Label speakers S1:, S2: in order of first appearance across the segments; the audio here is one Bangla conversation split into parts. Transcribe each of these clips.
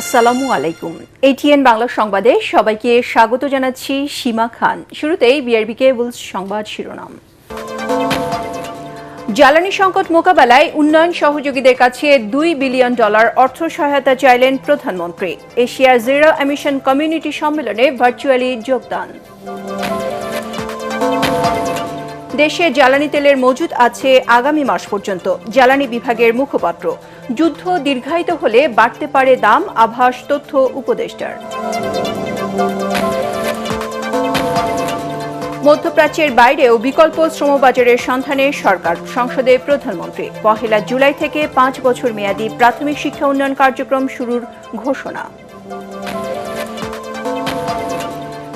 S1: আসসালামু আলাইকুম। এটিএন বাংলা সংবাদে সবাইকে স্বাগত জানাচ্ছি সীমা খান। শুরুতেই বিআরবি কেবলস সংবাদ শিরোনাম। জ্বালানি সংকট মোকাবেলায় উন্নয়ন সহযোগীদের কাছে $2 বিলিয়ন অর্থ সহায়তা চাইলেন প্রধানমন্ত্রী। এশিয়া জিরো এমিশন কমিউনিটি সম্মেলনে ভার্চুয়ালি যোগদান। দেশে জ্বালানি তেলের মজুদ আছে আগামী মাস পর্যন্ত, জ্বালানি বিভাগের মুখপাত্র। যুদ্ধ দীর্ঘায়িত হলে বাড়তে পারে দাম, আভাস তথ্য উপদেষ্টার। মধ্যপ্রাচ্যের বাইরেও বিকল্প শ্রমবাজারের সন্ধানে সরকার, সংসদে প্রধানমন্ত্রী। 1 জুলাই থেকে 5 বছর মেয়াদী প্রাথমিক শিক্ষা উন্নয়ন কার্যক্রম শুরুর ঘোষণা।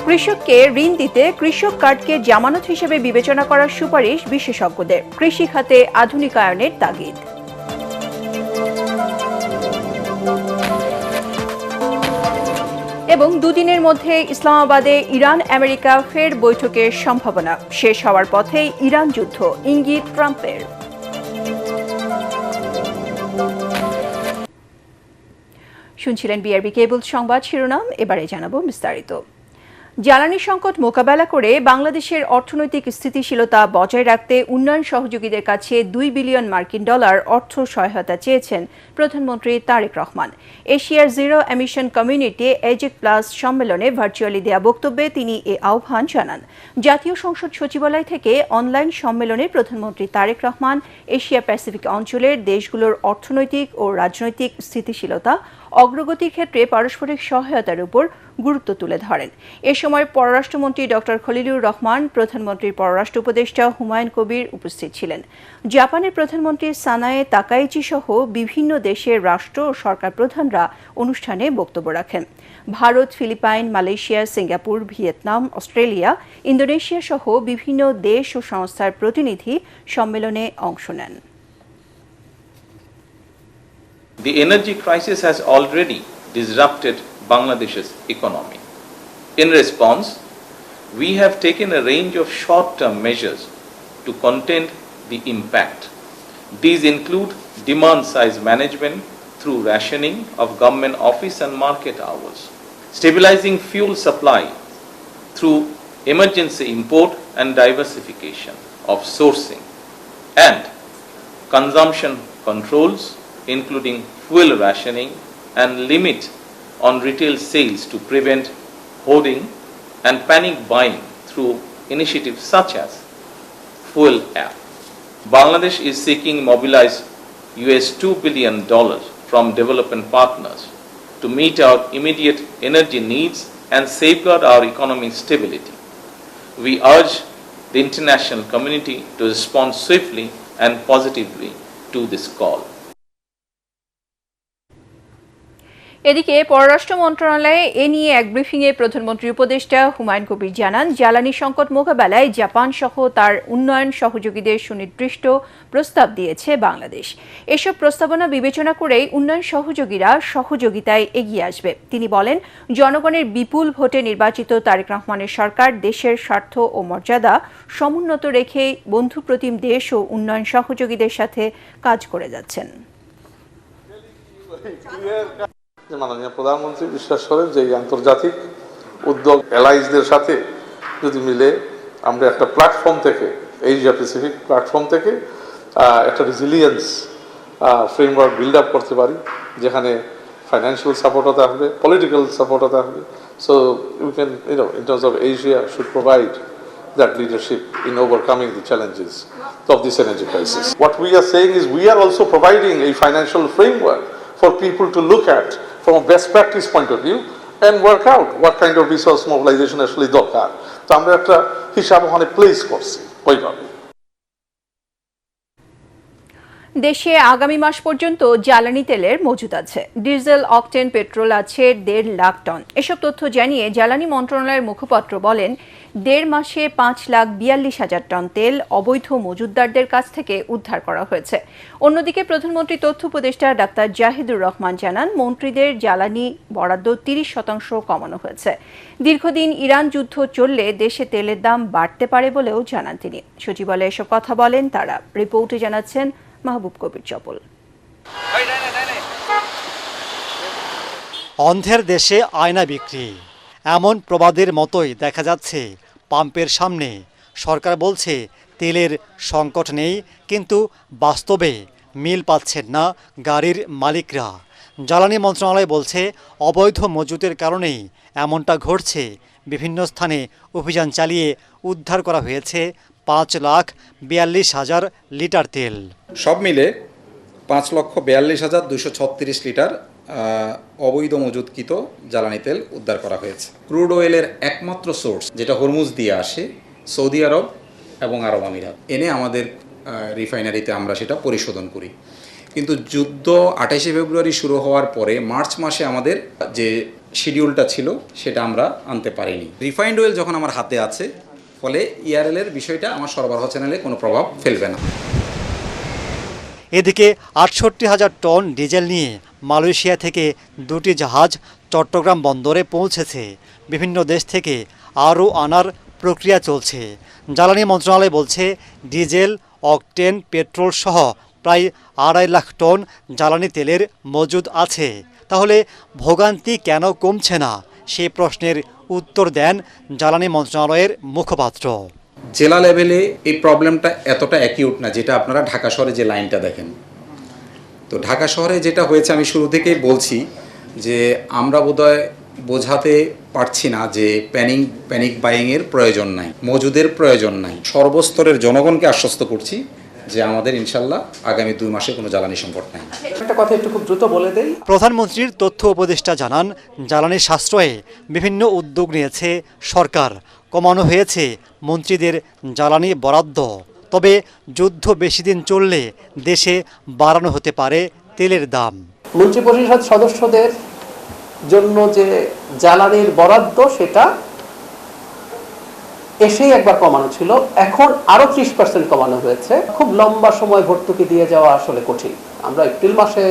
S1: কৃষককে ঋণ দিতে কৃষক কার্ডকে জামানত হিসেবে বিবেচনা করার সুপারিশ বিশেষজ্ঞদের। কৃষি খাতে আধুনিকায়নের তাগিদ। এবং দুদিনের মধ্যে ইসলামাবাদে ইরান আমেরিকা ফের বৈঠকের সম্ভাবনা। শেষ হওয়ার পথেই ইরান যুদ্ধ, ইঙ্গিত ট্রাম্পের। শুনছিলেন বিআরবি কেবল সংবাদ শিরোনাম, এবারে জানাবো বিস্তারিত। জ্বালানি সংকট মোকাবেলা করে বাংলাদেশের অর্থনৈতিক স্থিতিশীলতা বজায় রাখতে উন্নয়ন সহযোগীদের কাছে $2 বিলিয়ন অর্থ সহায়তা চেয়েছেন প্রধানমন্ত্রী তারেক রহমান। এশিয়ার জিরো এমিশন কমিউনিটি এজেক প্লাস সম্মেলনে ভার্চুয়ালি দেয়া বক্তব্যে তিনি এ আহ্বান জানান। জাতীয় সংসদ সচিবালয় থেকে অনলাইন সম্মেলনে প্রধানমন্ত্রী তারেক রহমান এশিয়া প্যাসিফিক অঞ্চলের দেশগুলোর অর্থনৈতিক ও রাজনৈতিক স্থিতিশীলতা অগ্রগতির ক্ষেত্রে পারস্পরিক সহায়তার উপর গুরুত্ব তুলে ধরেন। এ সময় পররাষ্ট্রমন্ত্রী ডক্টর খলিলুর রহমান, প্রধানমন্ত্রীর পররাষ্ট্র উপদেষ্টা হুমায়ুন কবির উপস্থিত ছিলেন। জাপানের প্রধানমন্ত্রী সানায়ে তাকাইচি সহ বিভিন্ন দেশের রাষ্ট্র ও সরকার প্রধানরা অনুষ্ঠানে বক্তব্য রাখেন। Bharat, Philippines, Malaysia, Singapore, Vietnam, Australia, Indonesia সহ বিভিন্ন দেশ ও সংস্থার প্রতিনিধি সম্মেলনে অংশ নেন।
S2: The energy crisis has already disrupted Bangladesh's economy. In response, we have taken a range of short-term measures to contain the impact. These include demand-side management through rationing of government office and market hours, stabilizing fuel supply through emergency import and diversification of sourcing, and consumption controls including fuel rationing and limit on retail sales to prevent hoarding and panic buying through initiatives such as Fuel App. Bangladesh is seeking to mobilize $2 billion from development partners to meet our immediate energy needs and safeguard our economic stability. We urge the international community to respond swiftly and positively to this call.
S1: এদিকে পররাষ্ট্র মন্ত্রণালয়ে এ নিয়ে এক ব্রিফিংয়ে প্রধানমন্ত্রীর উপদেষ্টা হুমায়ুন কবির জানান, জ্বালানি সংকট মোকাবেলায় জাপান সহ তার উন্নয়ন সহযোগীদের সুনির্দিষ্ট প্রস্তাব দিয়েছে বাংলাদেশ। এসব প্রস্তাবনা বিবেচনা করেই উন্নয়ন সহযোগীরা সহযোগিতায় এগিয়ে আসবে। তিনি বলেন, জনগণের বিপুল ভোটে নির্বাচিত তারেক রহমানের সরকার দেশের স্বার্থ ও মর্যাদা সমুন্নত রেখে বন্ধুপ্রতিম দেশ ও উন্নয়ন সহযোগীদের সাথে কাজ করে যাচ্ছেন।
S3: মাননীয় প্রধানমন্ত্রী বিশ্বাস করেন যে এই আন্তর্জাতিক উদ্যোগ অ্যালাইজদের সাথে যদি মিলে আমরা একটা প্ল্যাটফর্ম থেকে, এশিয়া প্যাসিফিক প্ল্যাটফর্ম থেকে একটা রেজিলিয়েন্স ফ্রেমওয়ার্ক বিল্ড আপ করতে পারি, যেখানে ফাইন্যান্সিয়াল সাপোর্টও থাকবে, পলিটিক্যাল সাপোর্টও থাকবে। So we can in terms of Asia should provide that leadership in overcoming the challenges of this energy crisis. What we are saying is we are also providing a financial framework for people to look at from a best practice point of view and work out what kind of resource mobilization actually দরকার। তো আমরা একটা হিসাব ওখানে প্লেস করছি ওইভাবে।
S1: দেশে আগামী মাস পর্যন্ত জ্বালানি তেলের মজুদ আছে। ডিজেল, অকটেন, পেট্রোল আছে 1.5 লাখ টন। এসব তথ্য জানিয়ে জ্বালানি মন্ত্রণালয়ের মুখপাত্র বলেন, 1.5 মাসে 5,42,000 টন তেল অবৈধ মজুতদারদের কাছ থেকে উদ্ধার করা হয়েছে। অন্যদিকে প্রধানমন্ত্রী তথ্য উপদেষ্টা ডাক্তার জাহিদুর রহমান জানান, মন্ত্রীদের জ্বালানি বরাদ্দ 30% কমানো হয়েছে। দীর্ঘদিন ইরান যুদ্ধ চললে দেশে তেলের দাম বাড়তে পারে বলেও জানান তিনি। সচিবালয়ে এসব কথা বলেন তারা। রিপোর্টে জানাচ্ছেন মাহবুব কবির চপল।
S4: অন্ধের দেশে আয়না বিক্রি, এমন প্রবাদের মতোই দেখা যাচ্ছে পাম্পের সামনে। সরকার বলছে তেলের সংকট নেই, কিন্তু বাস্তবে মিল পাচ্ছেন না গাড়ির মালিকরা। জ্বালানি মন্ত্রণালয় বলছে অবৈধ মজুতের কারণেই এমনটা ঘটছে। বিভিন্ন স্থানে অভিযান চালিয়ে উদ্ধার করা হয়েছে 5,42,000 লিটার তেল।
S5: সব মিলে 5,42,236 লিটার অবৈধ মজুতকৃত জ্বালানি তেল উদ্ধার করা হয়েছে। ক্রুড অয়েলের একমাত্র সোর্স যেটা হরমুজ দিয়ে আসে, সৌদি আরব এবং আরব আমিরাত এনে আমাদের রিফাইনারিতে আমরা সেটা পরিশোধন করি। কিন্তু যুদ্ধ 28শে ফেব্রুয়ারি শুরু হওয়ার পরে মার্চ মাসে আমাদের যে শিডিউলটা ছিল সেটা আমরা আনতে পারিনি। রিফাইন্ড অয়েল যখন আমার হাতে আছে, ফলে ইআরএলের বিষয়টা আমার সরবরাহ চ্যানেলে কোনো প্রভাব ফেলবে না।
S4: এদিকে 68,000 টন ডিজেল নিয়ে মালয়েশিয়া থেকে 2টি জাহাজ চট্টগ্রাম বন্দরে পৌঁছেছে। বিভিন্ন দেশ থেকে আরও আনার প্রক্রিয়া চলছে। জ্বালানি মন্ত্রণালয় বলছে ডিজেল, অকটেন, পেট্রোল সহ প্রায় 2.5 লাখ টন জ্বালানি তেলের মজুদ আছে। তাহলে ভোগান্তি কেন কমছে না, সে প্রশ্নের উত্তর দেন জ্বালানি মন্ত্রণালয়ের মুখপাত্র।
S5: জেলা লেভেলে এই প্রবলেমটা এতটা অ্যাকিউট না, যেটা আপনারা ঢাকা শহরে যে লাইনটা দেখেন। তো ঢাকা শহরে যেটা হয়েছে, আমি শুরু থেকেই বলছি যে আমরা বোধহয় বোঝাতে পারছি না যে প্যানিক বাইংয়ের প্রয়োজন নাই, মজুদের প্রয়োজন নাই। সর্বস্তরের জনগণকে আশ্বস্ত করছি যে আমাদের ইনশাল্লাহ আগামী 2 মাসে কোনো জ্বালানি সংকট নেই।
S6: একটা কথা একটু খুব দ্রুত বলে দেই।
S4: প্রধানমন্ত্রীর তথ্য উপদেষ্টা জানান, জ্বালানি সাশ্রয়ে বিভিন্ন উদ্যোগ নিয়েছে সরকার। কমানো হয়েছে মন্ত্রীদের জ্বালানি বরাদ্দ। তবে যুদ্ধ বেশি দিন চললে দেশে বাড়ানো হতে পারে তেলের দাম।
S6: মন্ত্রিপরিষদ সদস্যদের জন্য যে জ্বালানির বরাদ্দ, সেটা এসেই একবার কমানো ছিল, এখন আরো 30% কমানো হয়েছে। খুব লম্বা সময় ভর্তুকি দিয়ে যাওয়া আসলে কঠিন। আমরা এপ্রিল মাসে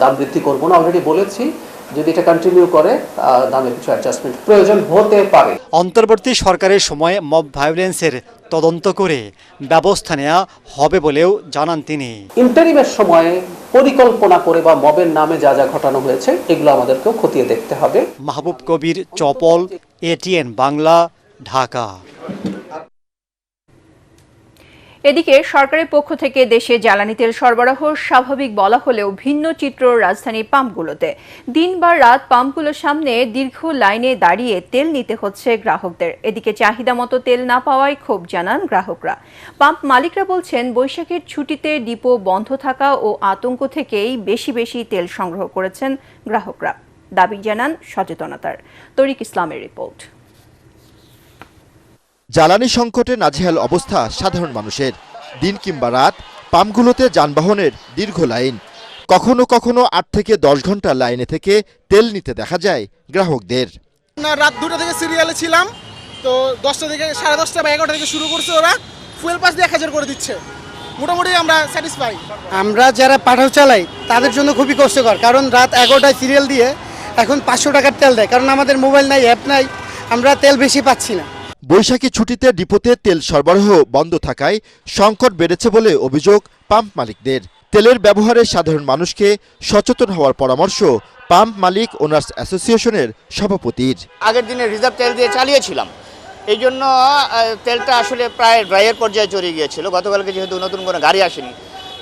S6: দাম বৃদ্ধি করব না, অলরেডি বলেছি। যদি এটা কন্টিনিউ করে, দামের কিছু অ্যাডজাস্টমেন্ট প্রয়োজন হতে পারে।
S4: অন্তর্বর্তী সরকারের সময় মব ভায়োলেন্সের তদন্ত করে ব্যবস্থা নেওয়া হবে বলেও জানান তিনি।
S6: ইন্টারিমের সময়ে পরিকল্পনা করে বা মবের নামে যা যা ঘটানো হয়েছে, এগুলো আমাদেরকেও খতিয়ে দেখতে হবে।
S4: মাহবুব কবির, চপল, ATN বাংলা, ঢাকা।
S1: এদিকে সরকারের পক্ষ থেকে দেশে জ্বালানি তেল সরবরাহ স্বাভাবিক বলা হলেও ভিন্ন চিত্র রাজধানীর পাম্পগুলোতে। দিন বা রাত পাম্পগুলোর সামনে দীর্ঘ লাইনে দাঁড়িয়ে তেল নিতে হচ্ছে গ্রাহকদের। এদিকে চাহিদা মতো তেল না পাওয়ায় ক্ষোভ জানান গ্রাহকরা। পাম্প মালিকরা বলছেন, বৈশাখের ছুটিতে ডিপো বন্ধ থাকা ও আতঙ্ক থেকেই বেশি বেশি তেল সংগ্রহ করেছেন গ্রাহকরা। দাবি জানান সচেতনতার। তরিক ইসলামের রিপোর্ট।
S7: জ্বালানি সংকটে নাজেহাল অবস্থা সাধারণ মানুষের। দিন কিংবা রাত পাম্পগুলোতে যানবাহনের দীর্ঘ লাইন। কখনো কখনো 8 থেকে 10 ঘন্টা লাইনে থেকে তেল নিতে দেখা যায় গ্রাহকদের।
S8: রাত 2টা থেকে সিরিয়ালে ছিলাম, তো 10টা থেকে 10:30 বা 11টা থেকে শুরু করছে ওরা। ফুয়েল পাস দিয়ে 1000 করে দিচ্ছে। মোটামুটি আমরা স্যাটিসফাই।
S9: আমরা যারা পাঠাও চালাই তাদের জন্য খুবই কষ্টকর, কারণ রাত 11টায় সিরিয়াল দিয়ে এখন 500 টাকার তেল দেয়, কারণ আমাদের মোবাইল নাই, অ্যাপ নাই, আমরা তেল বেশি পাচ্ছি না।
S7: বৈশাখী ছুটিতে ডিপোতে তেল সরবরাহ বন্ধ থাকায় সংকট বেড়েছে বলে অভিযোগ পাম্প মালিকদের। তেলের ব্যবহারে সাধারণ মানুষকে সচেতন হওয়ার পরামর্শ পাম্প মালিক ওনার্স অ্যাসোসিয়েশনের সভাপতির।
S10: আগের দিনে রিজার্ভ তেল দিয়ে চালিয়েছিলাম, এই জন্য তেলটা আসলে প্রায় ড্রাইয়ের পর্যায়ে চলে গিয়েছিল। গতকালকে যেহেতু নতুন কোনো গাড়ি আসেনি,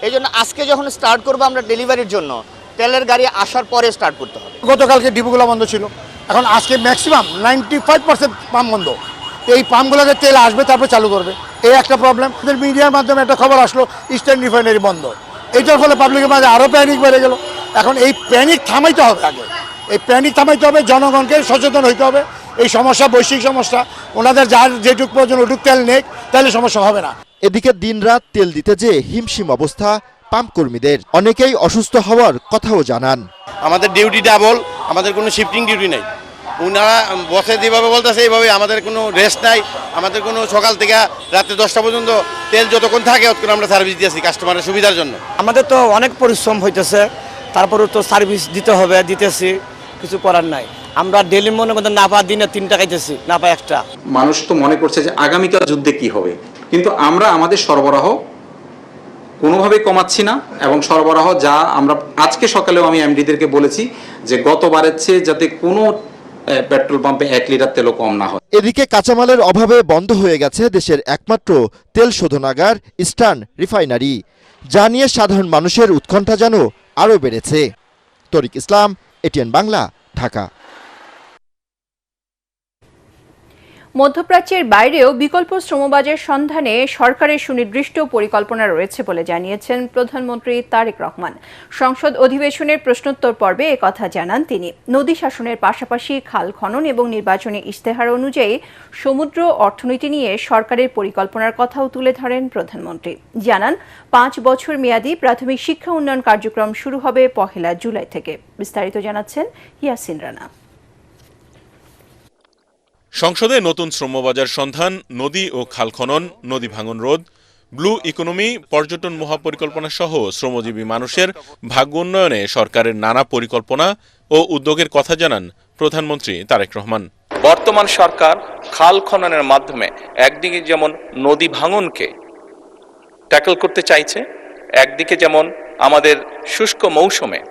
S10: এই জন্য আজকে যখন স্টার্ট করবো আমরা ডেলিভারির জন্য, তেলের গাড়ি আসার পরে স্টার্ট করতে হবে।
S9: গতকালকে ডিপোগুলো বন্ধ ছিল, এখন আজকে ম্যাক্সিমাম 95% পাম্প বন্ধ। এই পাম্পগুলোতে তেল আসবে, তারপর চালু করবে, এই একটা প্রবলেম। মিডিয়ার মাধ্যমে একটা খবর আসলো ইস্টার্ন রিফাইনারি বন্ধ, এইটার ফলে পাবলিকের মাঝে আরও প্যানিক বেড়ে গেল। এখন এই প্যানিক থামাইতে হবে, আগে এই প্যানিক থামাইতে হবে, জনগণকে সচেতন হইতে হবে। এই সমস্যা বৈশ্বিক সমস্যা, ওনাদের যার যেটুক প্রয়োজন ওটুক তেল নেক, তাহলে সমস্যা হবে না।
S7: এদিকে দিনরাত তেল দিতে যে হিমশিম অবস্থা পাম্প কর্মীদের। অনেকেই অসুস্থ হওয়ার কথাও জানান।
S11: আমাদের ডিউটি ডাবল, আমাদের কোনো শিফটিং ডিউটি নেই। ওনারা বসে যেভাবে বলতেছে এইভাবে, আমাদের কোনো রেস্ট নাই। আমাদের কোনো সকাল থেকে রাত্রে 10টা পর্যন্ত তেল যতক্ষণ থাকে ততক্ষণ আমরা সার্ভিস দিয়েছি কাস্টমারের সুবিধার জন্য।
S9: আমাদের তো অনেক পরিশ্রম হইতেছে, তারপরে তো সার্ভিস দিতে হবে, দিতেছি, কিছু করার নাই। আমরা ডেলি মনে করতে না পা দিনে 3 টাকা খাইতেছি, না পা 1টা।
S5: মানুষ তো মনে করছে যে আগামীকাল যুদ্ধে কি হবে, কিন্তু আমরা আমাদের সরবরাহ কোনোভাবেই কমাচ্ছি না, এবং সরবরাহ যা আমরা আজকে সকালেও আমি এমডিদেরকে বলেছি যে গতবারের চেয়ে যাতে কোনো পেট্রোল পাম্পে 1 লিটার তেলও কম না হয়।
S7: এদিকে কাঁচামালের অভাবে বন্ধ হয়ে গেছে দেশের একমাত্র তেল শোধনাগার ইস্টার্ন রিফাইনারি, যা নিয়ে সাধারণ মানুষের উৎকণ্ঠা যেন আরও বেড়েছে। তরিক ইসলাম, এটিএন বাংলা, ঢাকা।
S1: মধ্যপ্রাচ্যের বাইরেও বিকল্প শ্রমবাজার সন্ধানে সরকারের সুনির্দিষ্ট পরিকল্পনা রয়েছে বলে জানিয়েছেন প্রধানমন্ত্রী তারেক রহমান। সংসদ অধিবেশনের প্রশ্নোত্তর পর্বে একথা জানান তিনি। নদী শাসনের পাশাপাশি খাল খনন এবং নির্বাচনী ইশতেহার অনুযায়ী সমুদ্র অর্থনীতি নিয়ে সরকারের পরিকল্পনার কথাও তুলে ধরেন প্রধানমন্ত্রী। জানান 5 বছর মেয়াদী প্রাথমিক শিক্ষা উন্নয়ন কার্যক্রম শুরু হবে 1 জুলাই থেকে। বিস্তারিত জানাচ্ছেন ইয়াসিন রানা।
S12: সংসদে নতুন শ্রমবাজার সন্ধান, নদী ও খাল খনন, নদী ভাঙন রোধ, ব্লু ইকোনমি, পর্যটন মহাপরিকল্পনা সহ শ্রমজীবী মানুষের ভাগ্য উন্নয়নে সরকারের নানা পরিকল্পনা ও উদ্যোগের কথা জানান প্রধানমন্ত্রী তারেক রহমান।
S2: বর্তমান সরকার খাল খননের মাধ্যমে একদিকে যেমন নদী ভাঙনকে ট্যাকল করতে চাইছে, একদিকে যেমন আমাদের শুষ্ক মৌসুমে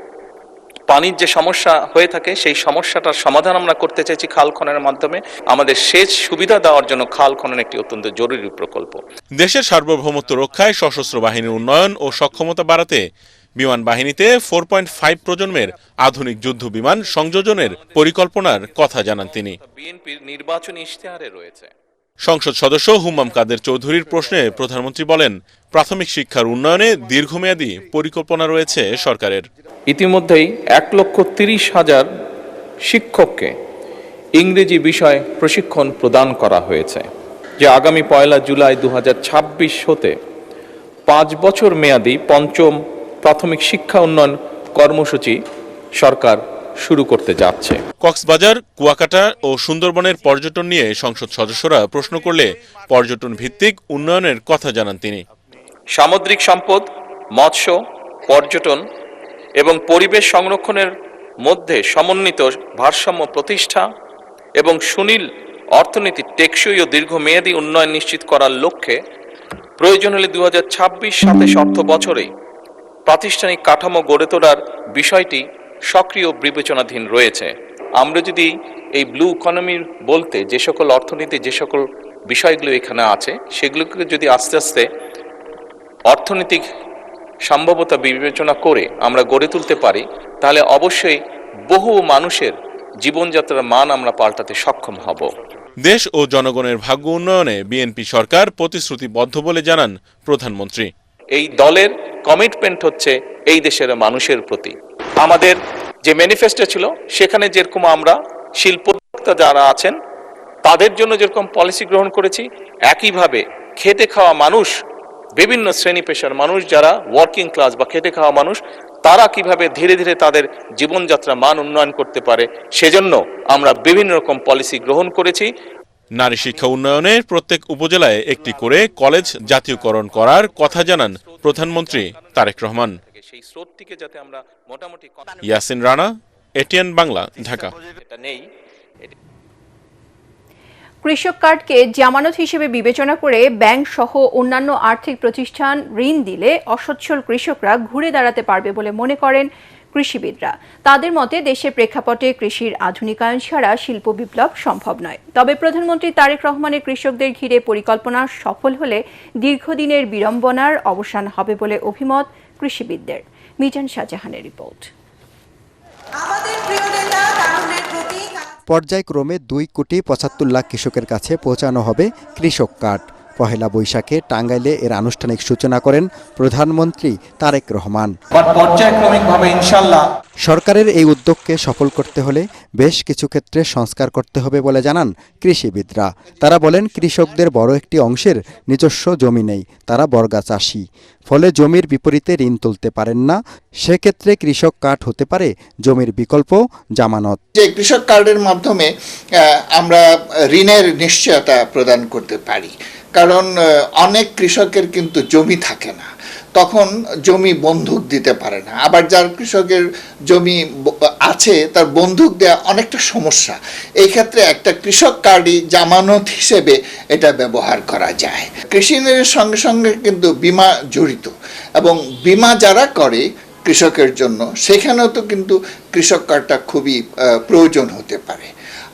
S2: পানির যে সমস্যা হয়ে থাকে সেই সমস্যাটার সমাধান আমরা করতে চাইছি খাল খননের মাধ্যমে। আমাদের সেচ সুবিধা দেওয়ার জন্য খাল খনন একটি অত্যন্ত জরুরি প্রকল্প।
S12: দেশের সার্বভৌমত্ব রক্ষায় সশস্ত্র বাহিনীর উন্নয়ন ও সক্ষমতা বাড়াতে বিমান বাহিনীতে 4.5 প্রজন্মের আধুনিক যুদ্ধ বিমান সংযোজনের পরিকল্পনার কথা জানান তিনি।
S2: বিএনপির নির্বাচনী ইশতেহারে রয়েছে।
S12: সংসদ সদস্য হুম্মাম কাদের চৌধুরীর প্রশ্নে প্রধানমন্ত্রী বলেন, প্রাথমিক শিক্ষার উন্নয়নে দীর্ঘমেয়াদী পরিকল্পনা রয়েছে সরকারের।
S2: ইতিমধ্যেই 1,30,000 শিক্ষককে ইংরেজি বিষয়ে প্রশিক্ষণ প্রদান করা হয়েছে, যে আগামী 1 জুলাই 2026 হতে 5 বছর মেয়াদী পঞ্চম প্রাথমিক শিক্ষা উন্নয়ন কর্মসূচি সরকার শুরু করতে যাচ্ছে।
S12: কক্সবাজার, কুয়াকাটা ও সুন্দরবনের পর্যটন নিয়ে সংসদ সদস্যরা প্রশ্ন করলে পর্যটন ভিত্তিক উন্নয়নের কথা জানান তিনি।
S2: সামুদ্রিক সম্পদ, মৎস্য, পর্যটন এবং পরিবেশ সংরক্ষণের মধ্যে সমন্বিত ভারসাম্য প্রতিষ্ঠা এবং সুনীল অর্থনীতি টেকসই ও দীর্ঘমেয়াদী উন্নয়ন নিশ্চিত করার লক্ষ্যে প্রয়োজন হলে 2026-27 অর্থ বছরেই প্রাতিষ্ঠানিক কাঠামো গড়ে তোলার বিষয়টি সক্রিয় বিবেচনাধীন রয়েছে। আমরা যদি এই ব্লু ইকোনমি বলতে যে সকল অর্থনীতি, যে সকল বিষয়গুলো এখানে আছে, সেগুলোকে যদি আস্তে আস্তে অর্থনৈতিক সম্ভাব্যতা বিবেচনা করে আমরা গড়ে তুলতে পারি, তাহলে অবশ্যই বহু মানুষের জীবনযাত্রার মান আমরা পাল্টাতে সক্ষম হব।
S12: দেশ ও জনগণের ভাগ্য উন্নয়নে বিএনপি সরকার প্রতিশ্রুতিবদ্ধ বলে জানান প্রধানমন্ত্রী।
S2: এই দলের কমিটমেন্ট হচ্ছে এই দেশের মানুষের প্রতি। আমাদের যে ম্যানিফেস্টো ছিল সেখানে যেরকম আমরা শিল্পোদ্যোক্তা যারা আছেন তাদের জন্য যেরকম পলিসি গ্রহণ করেছি, একইভাবে খেটে খাওয়া মানুষ, বিভিন্ন শ্রেণী পেশার মানুষ যারা ওয়ার্কিং ক্লাস বা খেটে খাওয়া মানুষ, তারা কিভাবে ধীরে ধীরে তাদের জীবনযাত্রা মান উন্নয়ন করতে পারে, সেজন্য আমরা বিভিন্ন রকম পলিসি গ্রহণ করেছি।
S12: নারী শিক্ষা উন্নয়নে প্রত্যেক উপজেলায় একটি করে কলেজ জাতীয়করণ করার কথা জানান প্রধানমন্ত্রী তারেক রহমান।
S2: সেই স্রোতটিকে যাতে আমরা মোটামুটি
S12: ইয়াসিন রানা, এটিএন বাংলা, ঢাকা।
S1: কৃষক কার্ডকে জামানত হিসেবে বিবেচনা করে ব্যাংক সহ অন্যান্য আর্থিক প্রতিষ্ঠান ঋণ দিলে অসচ্ছল কৃষকরা ঘুরে দাঁড়াতে পারবে বলে মনে করেন কৃষিবিদরা। তাদের মতে দেশের প্রেক্ষাপটে কৃষির আধুনিকায়ন ছাড়া শিল্প বিপ্লব সম্ভব নয়। তবে প্রধানমন্ত্রী তারেক রহমানের কৃষকদের ঘিরে পরিকল্পনা সফল হলে দীর্ঘদিনের বিড়ম্বনার অবসান হবে বলে অভিমত কৃষিবিদদের। মিজান শাহজাহানের রিপোর্ট।
S4: পর্যায়ক্রমে 2,75,00,000 কৃষকের কাছে পৌঁছানো হবে কৃষক কার্ড। পহেলা বৈশাখে টাঙ্গাইলে এর আনুষ্ঠানিক সূচনা করেন প্রধানমন্ত্রী তারেক রহমান।
S13: পর্যায়ক্রমিকভাবে ইনশাআল্লাহ
S4: সরকারের এই উদ্যোগকে সফল করতে হলে বেশ কিছু ক্ষেত্রে সংস্কার করতে হবে বলে জানান কৃষিবিদরা। তারা বলেন, কৃষকদের বড় একটি অংশের নিজস্ব জমি নেই, তারা বর্গা চাষি, ফলে জমির বিপরীতে ঋণ তুলতে পারেন না। সেক্ষেত্রে কৃষক কার্ড হতে পারে জমির বিকল্প জামানত।
S14: যে কৃষক কার্ডের মাধ্যমে আমরা ঋণের নিশ্চয়তা প্রদান করতে পারি, কারণ অনেক কৃষকের কিন্তু জমি থাকে না, তখন জমি বন্ধক দিতে পারে না। আবার যার কৃষকের জমি আছে তার বন্ধক দেওয়া অনেকটা সমস্যা। এই ক্ষেত্রে একটা কৃষক কার্ডই জামানত হিসেবে এটা ব্যবহার করা যায়। কৃষি ঋণের সঙ্গে সঙ্গে কিন্তু বীমা জড়িত, এবং বীমা যারা করে কৃষকের জন্য সেখানেও তো কিন্তু কৃষক কার্ডটা খুবই প্রয়োজন হতে পারে।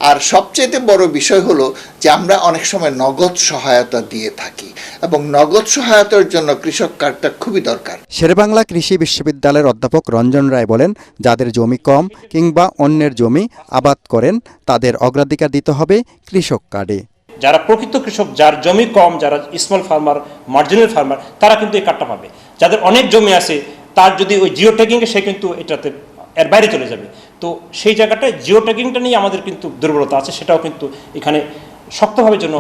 S14: আর সবচেয়ে বড় বিষয় হলো যে আমরা অনেক সময় নগদ সহায়তা দিয়ে থাকি এবং নগদ সহায়তার জন্য কৃষক কার্ডটা খুবই দরকার।
S15: শেরেবাংলা কৃষি বিশ্ববিদ্যালয়ের অধ্যাপক রঞ্জন রায় বলেন, যাদের জমি কম কিংবা অন্যের জমি আবাদ করেন তাদের অগ্রাধিকার দিতে হবে কৃষক কার্ডে।
S16: যারা প্রকৃত কৃষক, যার জমি কম, যারা স্মল ফার্মার, মার্জিনাল ফার্মার, তারা কিন্তু এই কার্ডটা পাবে। যাদের অনেক জমি আছে তার যদি ওই জিও ট্যাগিংয়ে সে কিন্তু এটাতে এর বাইরে চলে যাবে। তো সেই জায়গাটায় জিও ট্যাগিংটা নিয়ে আমাদের কিন্তু দুর্বলতা আছে, সেটাও কিন্তু এখানে শক্তভাবে যেন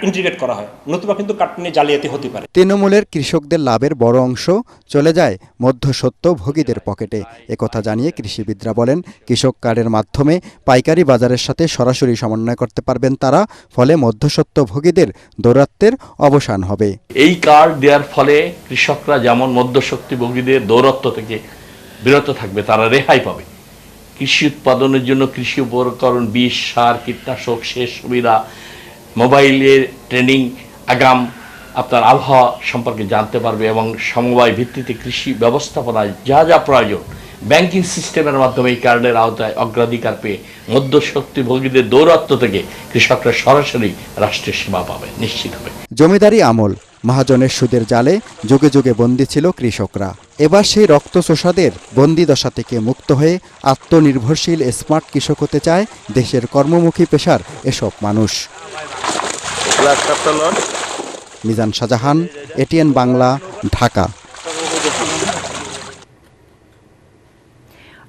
S16: ইন্টিগ্রেট করা হয়, নতুবা কিন্তু কার্ড নিয়ে জালিয়াতি হতে পারে।
S15: তৃণমূলের কৃষকদের লাভের বড় অংশ চলে যায় মধ্যস্বত্বভোগীদের পকেটে। একথা জানিয়ে কৃষিবিদরা বলেন, কৃষক কার্ডের মাধ্যমে পাইকারি বাজারের সাথে সরাসরি সমন্বয় করতে পারবেন তারা, ফলে মধ্যস্বত্বভোগীদের দৌরাত্ম্যের অবসান হবে।
S17: এই কার্ড দেওয়ার ফলে কৃষকরা যেমন মধ্যস্বত্বভোগীদের দৌরাত্ম্য থেকে বিরত থাকবে, তারা রেহাই পাবে। কৃষি উৎপাদনের জন্য কৃষি উপকরণ, বীজ, সার, কীটনাশক, সেচ সুবিধা, মোবাইলের ট্রেনিং, আগাম আপনার আবহাওয়া সম্পর্কে জানতে পারবে এবং সমবায় ভিত্তিতে কৃষি ব্যবস্থাপনায় যা যা প্রয়োজন ব্যাংকিং সিস্টেমের মাধ্যমে এই কার্ডের আওতায় অগ্রাধিকার পেয়ে মধ্যস্বত্বভোগীদের দৌরাত্ম্য থেকে কৃষকরা সরাসরি রাষ্ট্রের সেবা পাবে, নিশ্চিত হবে।
S15: জমিদারি আমল, মহাজনের সুদের জালে যুগে যুগে বন্দী ছিল কৃষকরা। এবার সেই রক্তচোষাদের বন্দিদশা থেকে মুক্ত হয়ে আত্মনির্ভরশীল স্মার্ট কৃষক হতে চায় দেশের কর্মমুখী পেশার এসব মানুষ। মিজান শাহজাহান, এটিএন বাংলা, ঢাকা।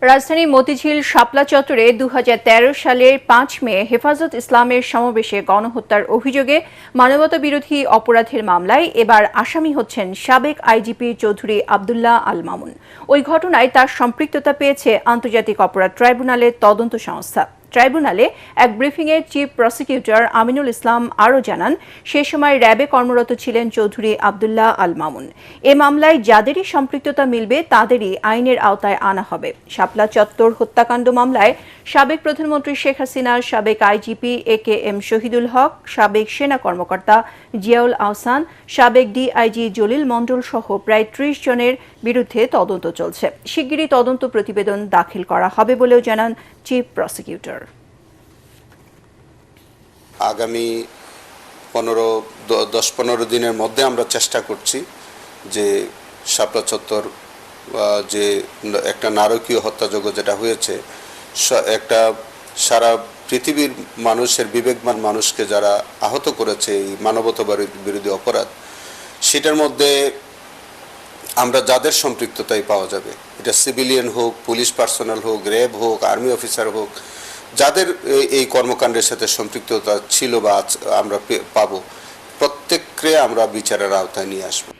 S1: রাজধানী মতিঝিল শাপলা চত্বরে 2013 সালের 5 মে হেফাজত ইসলামের সমাবেশে গণহত্যার অভিযোগে মানবতা বিরোধী অপরাধের মামলায় এবার আসামি হচ্ছেন সাবেক আইজিপি চৌধুরী আব্দুল্লাহ আল মামুন। ওই ঘটনায় তার সম্পৃক্ততা পেয়েছে আন্তর্জাতিক অপরাধ ট্রাইব্যুনালের তদন্ত সংস্থা। ট্রাইব্যুনালে এক ব্রিফিংয়ে চিফ প্রসিকিউটর আমিনুল ইসলাম আরও জানান, সে সময় র্যাবে কর্মরত ছিলেন চৌধুরী আব্দুল্লাহ আল মামুন। এ মামলায় যাদেরই সম্পৃক্ততা মিলবে তাদেরই আইনের আওতায় আনা হবে। শাপলা চত্বর হত্যাকাণ্ড মামলায় সাবেক প্রধানমন্ত্রী শেখ হাসিনা, সাবেক আইজিপি AKM শহীদুল হক, সাবেক সেনা কর্মকর্তা জিয়াউল আহসান, সাবেক ডিআইজি জলিল মণ্ডল সহ প্রায় 30 জনের বিরুদ্ধে তদন্ত চলছে। শিগগিরই তদন্ত প্রতিবেদন দাখিল করা হবে বলেও জানান চিফ প্রসিকিউটর।
S18: আগামী 10-15 দিনের মধ্যে আমরা চেষ্টা করছি যে শাপলা চত্বর যে একটা নারকীয় হত্যাযজ্ঞ যেটা হয়েছে, একটা সারা পৃথিবীর মানুষের, বিবেকবান মানুষকে যারা আহত করেছে এই মানবতা বিরোধী অপরাধ, সেটার মধ্যে আমরা যাদের সম্পৃক্ততাই পাওয়া যাবে, এটা সিভিলিয়ান হোক, পুলিশ পার্সোনাল হোক, র্যাব হোক, আর্মি অফিসার হোক, যাদের এই কর্মকাণ্ডের সাথে সম্পৃক্ততা ছিল বা আমরা পাবো, প্রত্যেককে আমরা বিচারের আওতায় নিয়ে আসবো।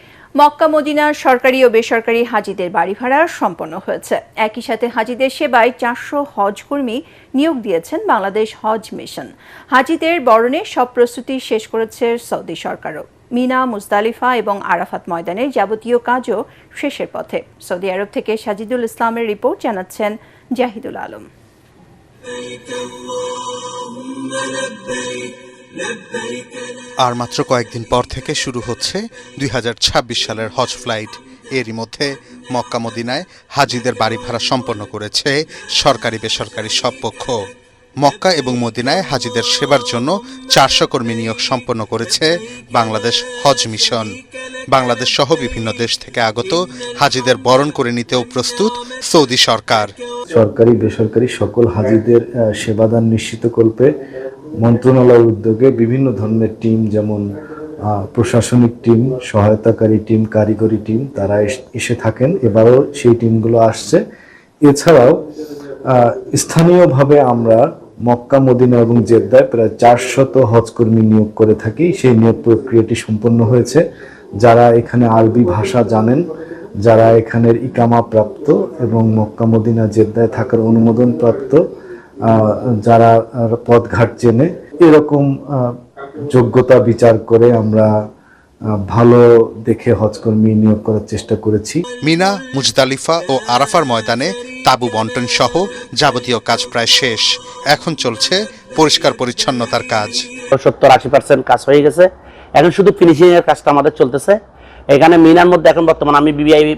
S1: মক্কা মদিনার সরকারি ও বেসরকারি হাজিদের বাড়ি ভাড়া সম্পন্ন হয়েছে। একই সাথে হাজিদের সেবায় 400 হজ কর্মী নিয়োগ দিয়েছেন বাংলাদেশ হজ মিশন। হাজিদের বরণে সব প্রস্তুতি শেষ করেছে সৌদি সরকারও। মিনা, মুজদালিফা এবং আরাফাত ময়দানের যাবতীয় কাজও শেষের পথে। সৌদি আরব থেকে সাজিদুল ইসলামের রিপোর্ট, জানাচ্ছেন জাহিদুল আলম।
S19: আর মাত্র কয়েকদিন পর থেকে শুরু হচ্ছে 2026 সালের হজ ফ্লাইট। এরই মধ্যে মক্কা মদিনায় হাজিদের বাড়ি ভাড়া সম্পন্ন করেছে সরকারি বেসরকারি সব পক্ষ। মক্কা এবং মদিনায় হাজিদের সেবার জন্য 400 কর্মী নিয়োগ সম্পন্ন করেছে বাংলাদেশ হজ মিশন। বাংলাদেশ সহ বিভিন্ন দেশ থেকে আগত হাজিদের বরণ করে নিতেও প্রস্তুত সৌদি সরকার।
S20: সরকারি বেসরকারি সকল হাজিদের সেবাদান নিশ্চিতকল্পে মন্ত্রণালয়ের উদ্যোগে বিভিন্ন ধরনের টিম, যেমন প্রশাসনিক টিম, সহায়তাকারী টিম, কারিগরি টিম, তারা এসে থাকেন। এবারও সেই টিমগুলো আসছে। এছাড়াও স্থানীয়ভাবে আমরা মক্কা, মদিনা এবং জেদ্দায় প্রায় 400 হজকর্মী নিয়োগ করে থাকি। সেই নিয়োগ প্রক্রিয়াটি সম্পন্ন হয়েছে। যারা এখানে আরবি ভাষা জানেন, যারা এখানের ইকামা প্রাপ্ত এবং মক্কা, মদিনা, জেদ্দায় থাকার অনুমোদন প্রাপ্ত, যারা পথঘাট চেনে, এরকম যোগ্যতা বিচার করে আমরা ভালো দেখে হজকর্মী নিয়োগ করার চেষ্টা করেছি।
S19: মিনা, মুজদালিফা ও আরাফার ময়দানে তাঁবু বন্টন সহ যাবতীয় কাজ প্রায় শেষ। এখন চলছে পরিষ্কার পরিচ্ছন্নতার কাজ।
S21: 70-80% কাজ হয়ে গেছে। এখন শুধু ফিনিশিং এর কাজটা আমাদের চলতেছে। এখানে মিনার মধ্যে এখন বর্তমানে আমি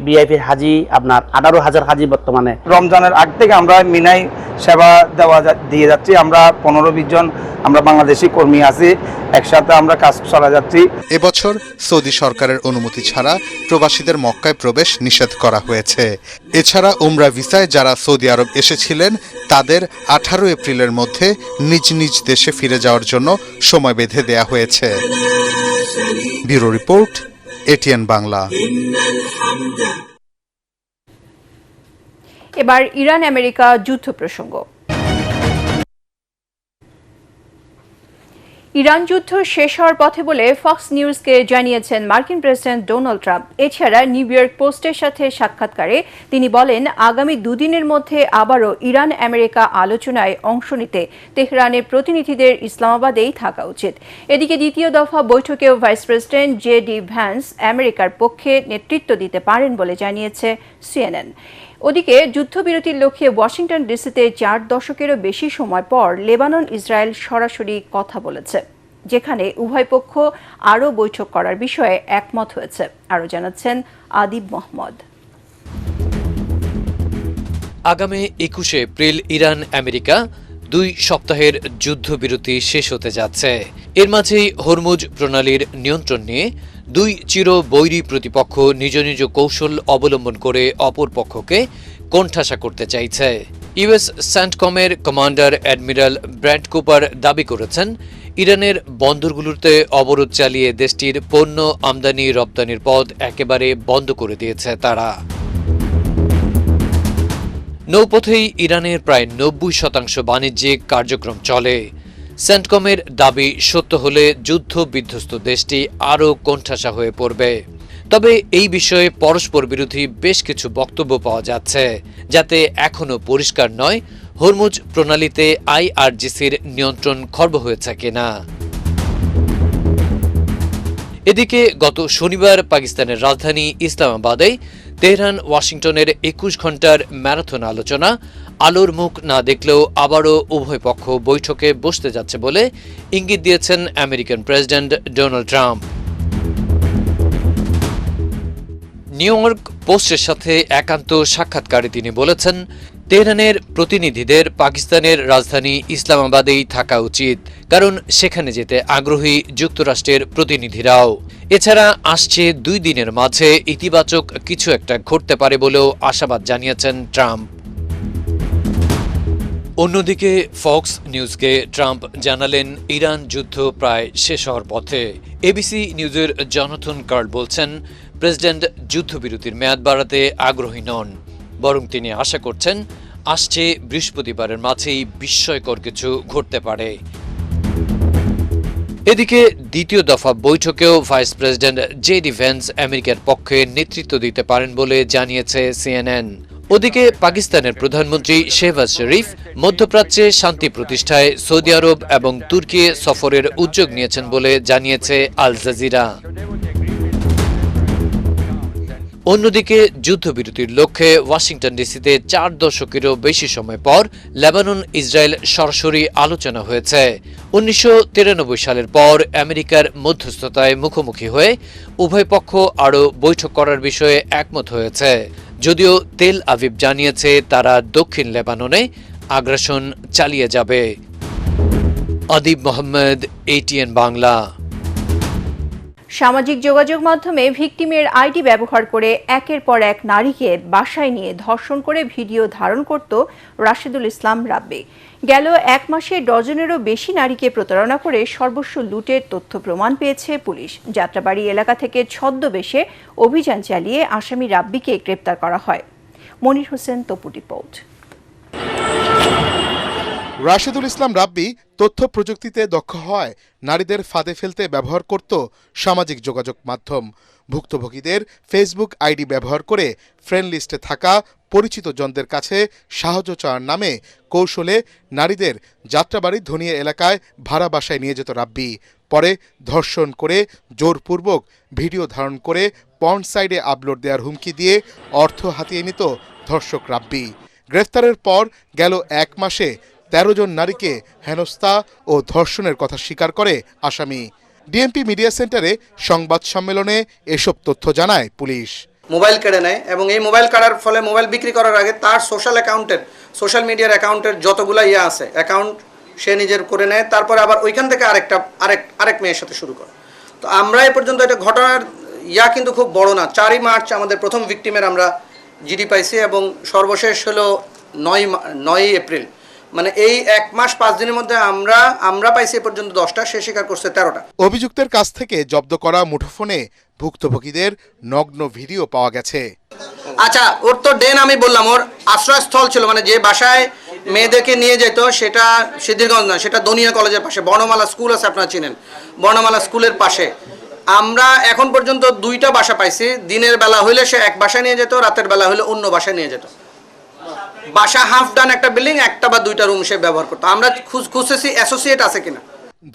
S21: বিআইপি হাজি আপনার 18,000 হাজি বর্তমানে।
S13: রমজানের আগ থেকে আমরা মিনায় সেবা দিয়ে যাচ্ছি। আমরা 15-20 জন আমরা বাংলাদেশি কর্মী আছি, একসাথে আমরা কাজ চলা যাচ্ছি।
S19: এবছর সৌদি সরকারের অনুমতি ছাড়া প্রবাসীদের মক্কায় প্রবেশ নিষেধ করা হয়েছে। এছাড়া উমরা ভিসায় যারা সৌদি আরব এসেছিলেন তাদের 18 এপ্রিলের মধ্যে নিজ নিজ দেশে ফিরে যাওয়ার জন্য সময় বেঁধে দেয়া হয়েছে। Bureau report, ATN Bangla.
S1: এবার ইরান আমেরিকা যুদ্ধ প্রসঙ্গ। ইরান যুদ্ধ শেষ হওয়ার পথে বলে ফক্স নিউজকে জানিয়েছেন মার্কিন প্রেসিডেন্ট ডোনাল্ড ট্রাম্প। এছাড়া নিউ ইয়র্ক পোস্টের সাথে সাক্ষাৎকারে তিনি বলেন, আগামী দুদিনের মধ্যে আবারও ইরান আমেরিকা আলোচনায় অংশ নিতে তেহরানের প্রতিনিধিদের ইসলামাবাদেই থাকা উচিত। এদিকে দ্বিতীয় দফা বৈঠকেও ভাইস প্রেসিডেন্ট জে.ডি. ভ্যান্স আমেরিকার পক্ষে নেতৃত্ব দিতে পারেন বলে জানিয়েছে সিএনএন। ওদিকে যুদ্ধবিরতির লক্ষ্যে ওয়াশিংটন ডিসিতে 4 দশকেরও বেশি সময় পর লেবানন ইসরায়েল সরাসরি কথা বলেছে, যেখানে উভয় পক্ষ আরও বৈঠক করার বিষয়ে একমত হয়েছে। আরও জানাচ্ছেন আদিব মোহাম্মদ।
S22: আগামী 21 এপ্রিল ইরান আমেরিকা 2 সপ্তাহের যুদ্ধবিরতি শেষ হতে যাচ্ছে। এর মাঝেই হরমুজ প্রণালীর নিয়ন্ত্রণ নিয়ে 2 চিরবৈরী প্রতিপক্ষ নিজ নিজ কৌশল অবলম্বন করে অপর পক্ষকে কোণঠাসা করতে চাইছে। ইউএস স্যান্টকমের কমান্ডার অ্যাডমিরাল ব্র্যাড কুপার দাবি করেছেন, ইরানের বন্দরগুলোতে অবরোধ চালিয়ে দেশটির পণ্য আমদানি রপ্তানির পথ একেবারে বন্ধ করে দিয়েছে তারা। নৌপথেই ইরানের প্রায় 90% বাণিজ্যিক কার্যক্রম চলে। স্যান্টকমের দাবি সত্য হলে যুদ্ধ বিধ্বস্ত দেশটি আরও কোণঠাসা হয়ে পড়বে। তবে এই বিষয়ে পরস্পর বিরোধী বেশ কিছু বক্তব্য পাওয়া যাচ্ছে, যাতে এখনও পরিষ্কার নয় হরমুজ প্রণালীতে আইআরজিসির নিয়ন্ত্রণ খর্ব হয়েছে কিনা। এদিকে গত শনিবার পাকিস্তানের রাজধানী ইসলামাবাদে তেহরান ওয়াশিংটনের 21 ঘণ্টার ম্যারাথন আলোচনা আলোর মুখ না দেখলেও আবারও উভয় পক্ষ বৈঠকে বসতে যাচ্ছে বলে ইঙ্গিত দিয়েছেন American president Donald Trump. New York পোস্টের সাথে একান্ত সাক্ষাৎকারে তিনি বলেছেন, তেহরানের প্রতিনিধিদের পাকিস্তানের রাজধানী ইসলামাবাদেই থাকা উচিত, কারণ সেখানে যেতে আগ্রহী যুক্তরাষ্ট্রের প্রতিনিধিরাও। এছাড়া আসছে 2 দিনের মাঝে ইতিবাচক কিছু একটা ঘটতে পারে বলেও আশাবাদ জানিয়েছেন ট্রাম্প। অন্যদিকে ফক্স নিউজকে ট্রাম্প জানালেন, ইরান যুদ্ধ প্রায় শেষ হওয়ার পথে। এবিসি নিউজের জনাথন কার্ল বলছেন, প্রেসিডেন্ট যুদ্ধবিরতির মেয়াদ বাড়াতে আগ্রহী নন, বরং তিনি আশা করছেন আসছে বৃহস্পতিবারের মাঝেই বিস্ময়কর কিছু ঘটতে পারে। এদিকে দ্বিতীয় দফা বৈঠকেও ভাইস প্রেসিডেন্ট জে.ডি. ভ্যান্স আমেরিকার পক্ষে নেতৃত্ব দিতে পারেন বলে জানিয়েছে সিএনএন। ওদিকে পাকিস্তানের প্রধানমন্ত্রী শেহবাজ শরীফ মধ্যপ্রাচ্যে শান্তি প্রতিষ্ঠায় সৌদি আরব এবং তুর্কি সফরের উদ্যোগ নিয়েছেন বলে জানিয়েছে আল জাজিরা। অন্যদিকে যুদ্ধবিরতির লক্ষ্যে ওয়াশিংটন ডিসিতে 4 দশকেরও বেশি সময় পর লেবানন ইসরায়েল সরাসরি আলোচনা হয়েছে। 1993 সালের পর আমেরিকার মধ্যস্থতায় মুখোমুখি হয়ে উভয় পক্ষ আরও বৈঠক করার বিষয়ে একমত হয়েছে, যদিও তেল আভিভ জানিয়েছে তারা দক্ষিণ লেবাননে আগ্রাসন চালিয়ে যাবে। আদিব মোহাম্মদ, এটিএন বাংলা।
S1: সামাজিক যোগাযোগ মাধ্যমে ভিকটিমের আইডি ব্যবহার করে একের পর এক নারীকে বাসায় নিয়ে ধর্ষণ করে ভিডিও ধারণ করত রাশেদুল ইসলাম রাব্বি। গেল 1 মাসে ডজনেরও বেশি নারীকে প্রতারণা করে সর্বস্ব লুটের তথ্য প্রমাণ পেয়েছে পুলিশ। যাত্রাবাড়ি এলাকা থেকে ছদ্মবেশে অভিযান চালিয়ে আসামি রাব্বিকে গ্রেপ্তার করা হয়। মনির হোসেন, তপু রিপোর্ট।
S23: রাশেদুল ইসলাম রাব্বি তথ্য প্রযুক্তিতে দক্ষ হয় নারীদের ফাঁদে ফেলতে ব্যবহার করত সামাজিক যোগাযোগ মাধ্যম। ভুক্তভোগীদের ফেসবুক আইডি ব্যবহার করে ফ্রেন্ড লিস্টে থাকা পরিচিত জনদের কাছে সাহায্য চাওয়ার নামে কৌশলে নারীদের যাত্রাবাড়ির ধনিয়া এলাকায় ভাড়া বাসায় নিয়ে যেত রাব্বি। পরে ধর্ষণ করে জোরপূর্বক ভিডিও ধারণ করে পর্ন সাইটে আপলোড দেওয়ার হুমকি দিয়ে অর্থ হাতিয়ে নিত ধর্ষক রাব্বি। গ্রেফতারের পর গেল 1 মাসে 13 জন নারীকে হেনস্থা ও ধর্ষণের কথা স্বীকার করে আসামি। ডিএমপি মিডিয়া সেন্টারে সংবাদ সম্মেলনে এসব তথ্য জানায় পুলিশ।
S3: মোবাইল কেড়ে নেয় এবং এই মোবাইল কাড়ার ফলে মোবাইল বিক্রি করার আগে তার সোশ্যাল মিডিয়ার অ্যাকাউন্টের যতগুলো আছে অ্যাকাউন্ট সে নিজের করে নেয়, তারপরে আবার ওইখান থেকে আরেক মেয়ের সাথে শুরু করে। তো আমরা এ পর্যন্ত এটা ঘটনার কিন্তু খুব বড় না। 4ই মার্চ আমাদের প্রথম ভিকটিমের আমরা জিডি পাইছি এবং সর্বশেষ হলো 9ই এপ্রিল, মানে এই 1 মাস 5 দিনের মধ্যে আমরা পাইছি এ পর্যন্ত 10টা, সে স্বীকার করছে 13টা।
S23: অভিযুক্তের কাছ থেকে জব্দ করা মুঠোফোনে ভুক্তভোগীদের নগ্ন ভিডিও পাওয়া গেছে।
S3: আচ্ছা, ওর তো ডেন আমি বললাম, ওর আশ্রয়স্থল ছিল, মানে যে বাসায় মেয়েদেরকে নিয়ে যেত সেটা সিদ্ধিরগঞ্জ না, সেটা দনিয়া কলেজের পাশে বর্ণমালা স্কুল আছে, আপনারা চিনেন, বর্ণমালা স্কুলের পাশে। আমরা এখন পর্যন্ত 2টা বাসা পাইছি। দিনের বেলা হইলে সে এক বাসায় নিয়ে যেত, রাতের বেলা হইলে অন্য বাসায় নিয়ে যেত। বাসা হাফ ডান একটা বিল্ডিং, 1টা বা 2টা রুম সে ব্যবহার করতো। আমরা খুঁজতেছি অ্যাসোসিয়েট আছে কিনা।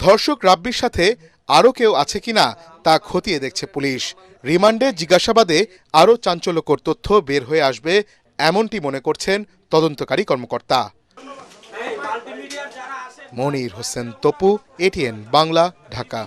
S23: ধর্ষক রাব্বির সাথে আরও কেউ আছে কিনা তা খতিয়ে দেখছে পুলিশ। রিমান্ডে জিজ্ঞাসাবাদে আরও চাঞ্চল্যকর তথ্য বের হয়ে আসবে এমনটি মনে করছেন তদন্তকারী কর্মকর্তা। মনির হোসেন তপু, এটিএন বাংলা, ঢাকা।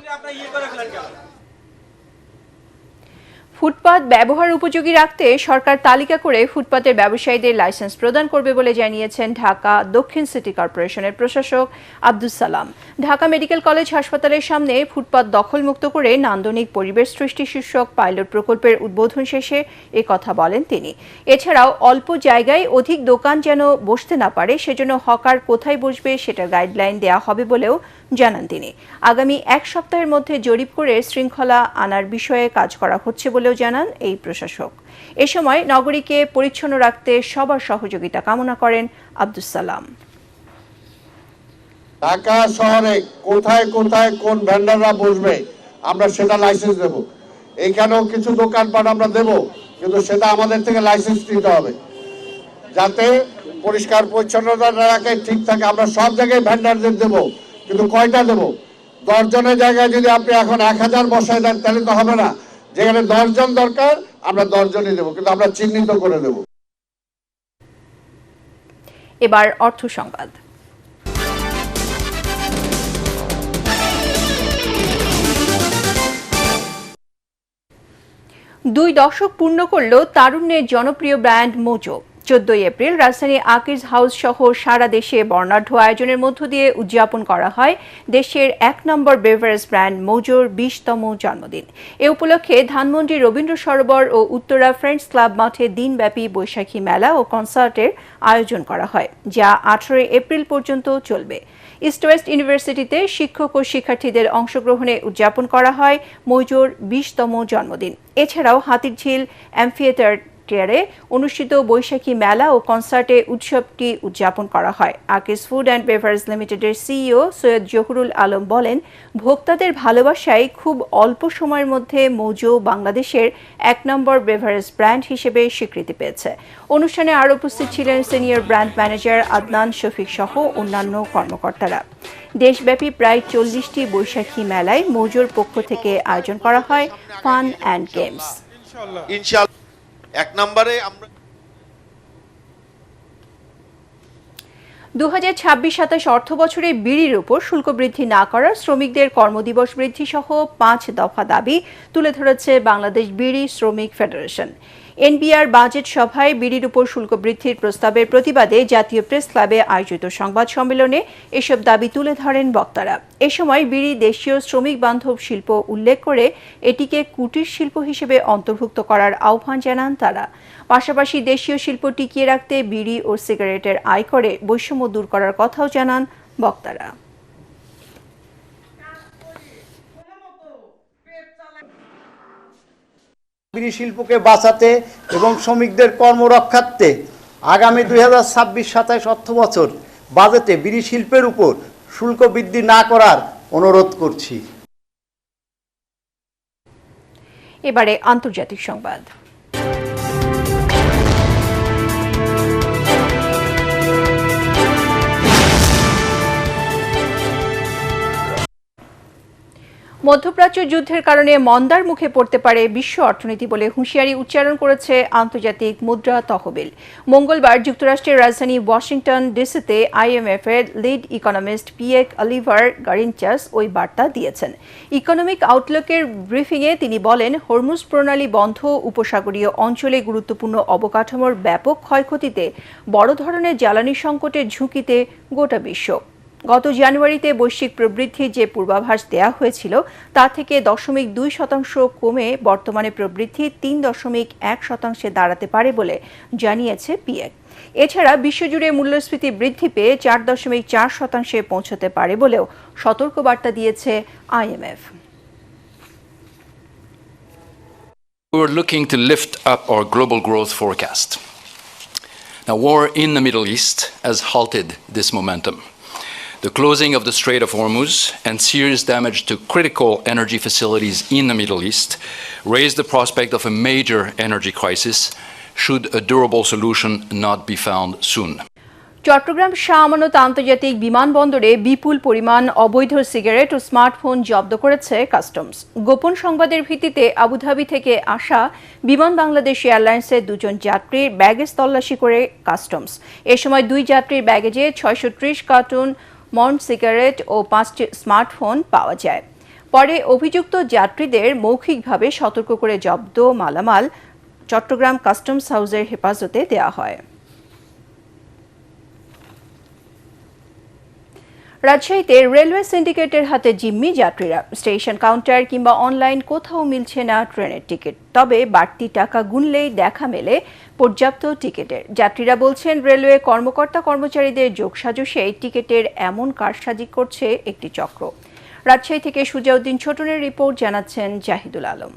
S1: ফুটপাত ব্যবহার উপযোগী রাখতে সরকার তালিকা করে ফুটপাতের ব্যবসায়ীদের লাইসেন্স প্রদান করবে বলে জানিয়েছেন ঢাকা দক্ষিণ সিটি কর্পোরেশনের প্রশাসক আব্দুস সালাম। ঢাকা মেডিকেল কলেজ হাসপাতালের সামনে ফুটপাত দখলমুক্ত করে নান্দনিক পরিবেশ সৃষ্টি শীর্ষক পাইলট প্রকল্পের উদ্বোধন শেষে এ কথা বলেন তিনি। এছাড়াও অল্প জায়গায় অধিক দোকান যেন বসতে না পারে, সেজন্য হকার কোথায় বসবে সেটার গাইডলাইন দেওয়া হবে বলেও জানান তিনি। আগামী 1 সপ্তাহের মধ্যে জরিপ করে শৃঙ্খলা আনার বিষয়ে কাজ করা হচ্ছে বলেও জানান এই প্রশাসক। এ সময় নগরীকে পরিচ্ছন্ন রাখতে সবার সহযোগিতা কামনা করেন আব্দুস সালাম।
S9: ঢাকা শহরে কোথায় কোথায় কোন ভেন্ডাররা বসবে আমরা সেটা লাইসেন্স দেব। এইখানেও কিছু দোকানপাট আমরা দেব, কিন্তু সেটা আমাদের থেকে লাইসেন্স নিতে হবে যাতে পরিষ্কার পরিচ্ছন্নতা রাখে, ঠিক থাকে। আমরা সব জায়গায় ভেন্ডারদের দেব, কিন্তু কয়টা দেব? 10 জনের জায়গায় যদি আপনি এখন 1000 বসায় দেন তাহলে তো হবে না। যেখানে 10 জন দরকার আমরা 10 জনই দেব, কিন্তু আমরা চিহ্নিত করে দেব।
S1: এবার অর্থ সংবাদ। দুই দশক পূর্ণ করল তারুণ্যের জনপ্রিয় ব্র্যান্ড মোজো। 14 এপ্রিল রাজধানী আকিজ হাউস সহ সারা দেশে বর্ণাঢ্য আয়োজনের মধ্য দিয়ে উদযাপন করা হয় দেশের 1 নম্বর বেভারেজ ব্র্যান্ড মোজোর 20তম জন্মদিন। এ উপলক্ষে ধানমন্ডি রবীন্দ্র সরোবর ও উত্তরা ফ্রেন্ডস ক্লাব মাঠে দিনব্যাপী বৈশাখী মেলা ও কনসার্টের আয়োজন করা হয়, যা 18 এপ্রিল পর্যন্ত চলবে। ইস্ট ওয়েস্ট ইউনিভার্সিটিতে শিক্ষক ও শিক্ষার্থীদের অংশগ্রহণে উদযাপন করা হয় মোজোর 20তম জন্মদিন। এছাড়াও হাতিরঝিল অ্যাম্ফিথিয়েটারে অনুষ্ঠিত বৈশাখী মেলা ও কনসার্টে উৎসবটি উদযাপন করা হয়। আকিজ ফুড অ্যান্ড বেভারেজ লিমিটেডের সিইও সৈয়দ জহুরুল আলম বলেন, ভোক্তাদের ভালোবাসায় খুব অল্প সময়ের মধ্যে মোজো বাংলাদেশের 1 নম্বর বেভারেজ ব্র্যান্ড হিসেবে স্বীকৃতি পেয়েছে। অনুষ্ঠানে আরও উপস্থিত ছিলেন senior brand manager Adnan Shafiq সহ অন্যান্য কর্মকর্তারা। দেশব্যাপী প্রায় 40টি বৈশাখী মেলায় মোজোর পক্ষ থেকে আয়োজন করা হয় ফান অ্যান্ড গেমস। 2026-27 অর্থ বছরে বিড়ির উপর শুল্ক বৃদ্ধি না করার শ্রমিকদের কর্মদিবস বৃদ্ধি সহ 5 দফা দাবি তুলে ধরেছে বাংলাদেশ বিড়ি শ্রমিক ফেডারেশন। এনবিআর বাজেট সভায় বিড়ির উপর শুল্ক বৃদ্ধির প্রস্তাবের প্রতিবাদে জাতীয় প্রেস ক্লাবে আয়োজিত সংবাদ সম্মেলনে এসব দাবি তুলে ধরেন বক্তারা। এ সময় বিড়ি দেশীয় শ্রমিক বান্ধব শিল্প উল্লেখ করে এটিকে কুটির শিল্প হিসেবে অন্তর্ভুক্ত করার আহ্বান জানান তারা। পাশাপাশি দেশীয় শিল্প টিকিয়ে রাখতে বিড়ি ও সিগারেটের আয়করে বৈষম্য দূর করার কথাও জানান বক্তারা।
S6: বিড়ি শিল্পকে বাঁচাতে এবং শ্রমিকদের কর্মরক্ষার্থে আগামী 2026-27 অর্থ বছর বাজেটে বিড়ি শিল্পের উপর শুল্ক বৃদ্ধি না করার অনুরোধ করছি।
S1: এবারে আন্তর্জাতিক সংবাদ। মধ্যপ্রাচ্য যুদ্ধের কারণে মন্দার মুখে পড়তে পারে বিশ্ব অর্থনীতি বলে হুঁশিয়ারি উচ্চারণ করেছে আন্তর্জাতিক মুদ্রা তহবিল। মঙ্গলবার যুক্তরাষ্ট্রের রাজধানী ওয়াশিংটন ডিসিতে IMF এর লিড ইকোনমিস্ট পিয়েক অলিভার গারিনচাস ওই বার্তা দিয়েছেন। ইকোনমিক আউটলুকের ব্রিফিংয়ে তিনি বলেন, হরমুজ প্রণালী বন্ধ উপসাগরীয় অঞ্চলে গুরুত্বপূর্ণ অবকাঠামোর ব্যাপক ক্ষয়ক্ষতিতে, বড় ধরনের জ্বালানি সংকটের ঝুঁকিতে গোটা বিশ্ব। গত জানুয়ারিতে বৈশ্বিক প্রবৃদ্ধির যে পূর্বাভাস দেয়া হয়েছিল তা থেকে 0.2% কমে বর্তমানে প্রবৃদ্ধি 3.1% দাঁড়াতে পারে বলে জানিয়েছে পিএক। এছাড়া বিশ্বজুড়ে মূল্যস্ফীতি বৃদ্ধি পেয়ে 4.4% পৌঁছতে পারে বলেও সতর্কবার্তা দিয়েছে IMF।
S8: We're looking to lift up our global growth forecast. Now, war in the Middle East has halted this momentum. The closing of the Strait of Hormuz and serious damage to critical energy facilities in the Middle East raise the prospect of a major energy crisis should a durable solution not be found soon.
S1: Chittagong Shah Amanat আন্তর্জাতিক বিমানবন্দরে বিপুল পরিমাণ অবৈধ সিগারেট ও স্মার্টফোন জব্দ করেছে কাস্টমস। গোপন সংবাদের ভিত্তিতে আবুধাবি থেকে আসা বিমান বাংলাদেশ এয়ারলাইন্সের 2 যাত্রীর ব্যাগেজ তল্লাশি করে কাস্টমস। এ সময় 2 যাত্রীর ব্যাগেজে 630 কার্টুন মন্ট সিগারেট ও 5টি স্মার্টফোন পাওয়া যায়। পরে অভিযুক্ত যাত্রীদের মৌখিকভাবে সতর্ক করে জব্দ মালামাল চট্টগ্রাম কাস্টমস হাউসের হেফাজতে দেওয়া হয়। রাজশাহীতে রেলওয়ে সিন্ডিকেটের হাতে জিম্মি যাত্রীরা। স্টেশন কাউন্টার কিংবা অনলাইন কোথাও মিলছে না ট্রেনের টিকিট, তবে বাড়তি টাকা গুনলেই দেখা মেলে পর্যাপ্ত টিকিটের। যাত্রীরা বলছেন, রেলওয়ে কর্মকর্তা কর্মচারীদের যোগসাজশে টিকিটের এমন কারসাজি করছে একটি চক্র। রাজশাহী থেকে সুজাউদ্দিন ছোটনের রিপোর্ট, জানাচ্ছেন জাহিদুল আলম।